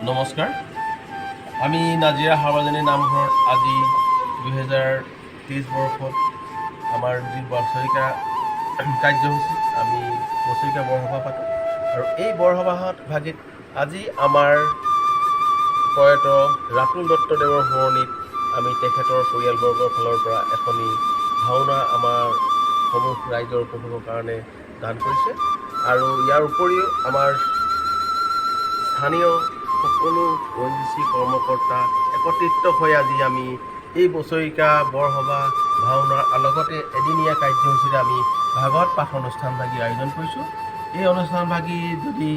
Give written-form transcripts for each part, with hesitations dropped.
নমস্কাৰ আমি নাজিৰা সাৰ্বজনীন নামঘৰত আজি 2023 বৰ্ষত আমাৰ যি বছৰিকা কাৰ্যসূচী আমি বছৰিকা বৰসভা পাতোঁ আৰু এই বৰসভাত ভাগিত আজি আমাৰ প্ৰয়াত ৰাতুল দত্তদেৱৰ সোঁৱৰণিত আমি তেখেতৰ পৰিয়ালবৰ্গৰ ফালৰ পৰা এখনি ভাওনা আমাৰ সমূহ ৰাইজৰ উপভোগৰ কাৰণে দান কৰিছে আৰু ইয়াৰ উপৰিও আমাৰ স্থানীয় সকলো ONGC কৰ্মকৰ্তা একত্ৰিত হৈ আজি আমি এই বছৰিকা বৰসভা ভাওনাৰ লগতে এদিনীয়া কাৰ্যসূচীৰে আমি ভাগৱত পাঠ অনুষ্ঠানভাগী আয়োজন কৰিছোঁ। এই অনুষ্ঠানভাগী যদি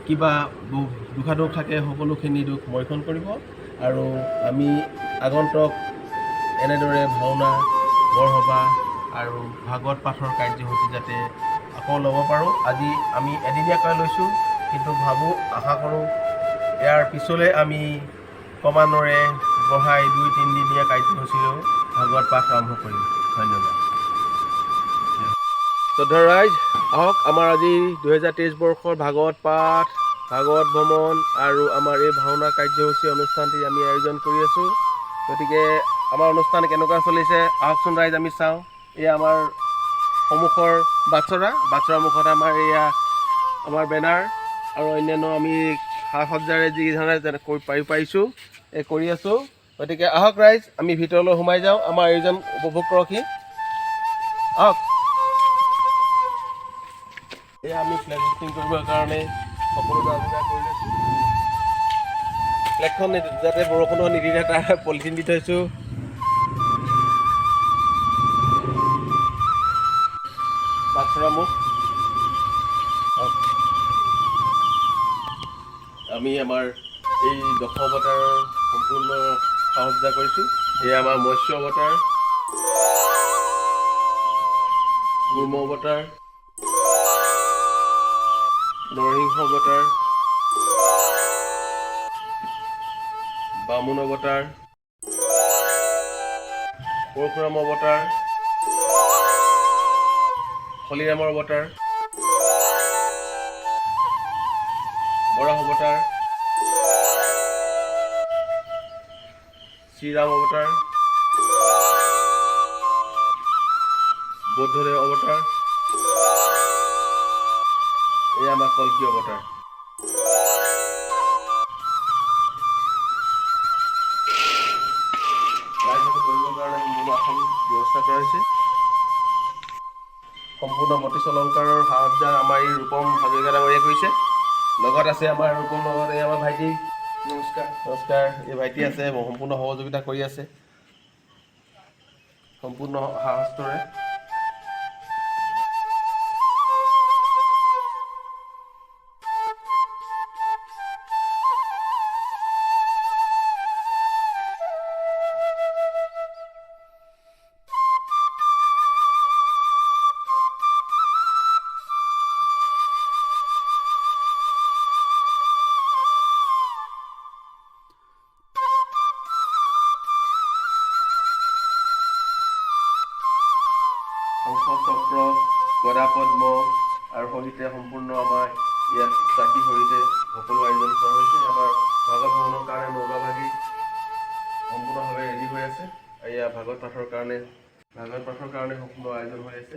কিবা দুখাদোষ থাকে সকলোখিনি দুখ মৰ্ষণ কৰিব আৰু আমি আগন্তুক এনেদৰে ভাওনা বৰসভা আৰু ভাগৱত পাঠৰ কাৰ্যসূচী যাতে আকৌ ল'ব পাৰোঁ। আজি আমি এদিনীয়াকৈ লৈছোঁ, কিন্তু আশা কৰোঁ ইয়াৰ পিছলৈ আমি ক্ৰমান্বয়ে বঢ়াই 2-3 দিনীয়া কাৰ্যসূচীৰেও ভাগৱত পাঠ আৰম্ভ কৰিম। ধন্যবাদ। শ্ৰদ্ধা ৰাইজ, আহক আমাৰ আজি 2023 বৰ্ষৰ ভাগৱত পাঠ, ভাগৱত ভ্ৰমণ আৰু আমাৰ এই ভাওনা কাৰ্যসূচী অনুষ্ঠানটি আমি আয়োজন কৰি আছোঁ। গতিকে আমাৰ অনুষ্ঠান কেনেকুৱা চলিছে আহকচোন ৰাইজ, আমি চাওঁ। এয়া আমাৰ সন্মুখৰ বাটচৰাৰ মুখত আমাৰ বেনাৰ আৰু অন্যান্য আমি সা সজ্জাৰে যিধৰণে পাৰিছোঁ কৰি আছোঁ। গতিকে আহক ৰাইজ, আমি ভিতৰলৈ সোমাই যাওঁ, আমাৰ আয়োজন উপভোগ কৰকহি। আহক। এয়া আমি ফ্লেগ হোষ্টিং কৰিবৰ কাৰণে সকলো যা যোগাৰ কৰি লৈছোঁ। ফ্লেগখন যাতে বৰষুণো নিদিলে তাৰ পলিথিন দি থৈছোঁ। বাটচৰা মুখ। আমি আমাৰ এই দশ অৱতাৰৰ সম্পূৰ্ণ সা-সজ্জা কৰিছোঁ। এয়া আমাৰ মৎস্য অৱতাৰ, কুৰ্ম অৱতাৰ, নৰসিংহ অৱতাৰ, বামুণ অৱতাৰ, পৰশুৰাম অৱতাৰ, হলিৰামৰ অৱতাৰ, বৰাহ অৱতাৰ, শ্ৰীৰাম অৱতাৰ, বৌদ্ধদেৱ অৱতাৰ, এয়া আমাৰ কল্কি অৱতাৰ। ৰাইজসকল কৰিবৰ কাৰণে সম্পূৰ্ণ আসন ব্যৱস্থা কৰা হৈছে। সম্পূৰ্ণ মতিচ অলংকাৰৰ সা-সজ্জা আমাৰ এই ৰূপম হাজৰিকা ডাঙৰীয়াই কৰিছে। লগত আছে আমাৰ ৰূপম, লগত এই আমাৰ ভাইটি। নমস্কাৰ। এই ভাইটি আছে, সম্পূৰ্ণ সহযোগিতা কৰি আছে সম্পূৰ্ণ সা-হস্তেৰে। চক্ৰ, গদা পদ্ম আৰু সহিতে সম্পূৰ্ণ আমাৰ ইয়াত চাকি সহিতে সকলো আয়োজন কৰা হৈছে। আমাৰ ভাগৱত ভ্ৰমণৰ কাৰণে নৌকাভাগি সম্পূৰ্ণভাৱে ৰেডি হৈ আছে। এয়া ভাগৱত পাঠৰ কাৰণে সম্পূৰ্ণ আয়োজন হৈ আছে।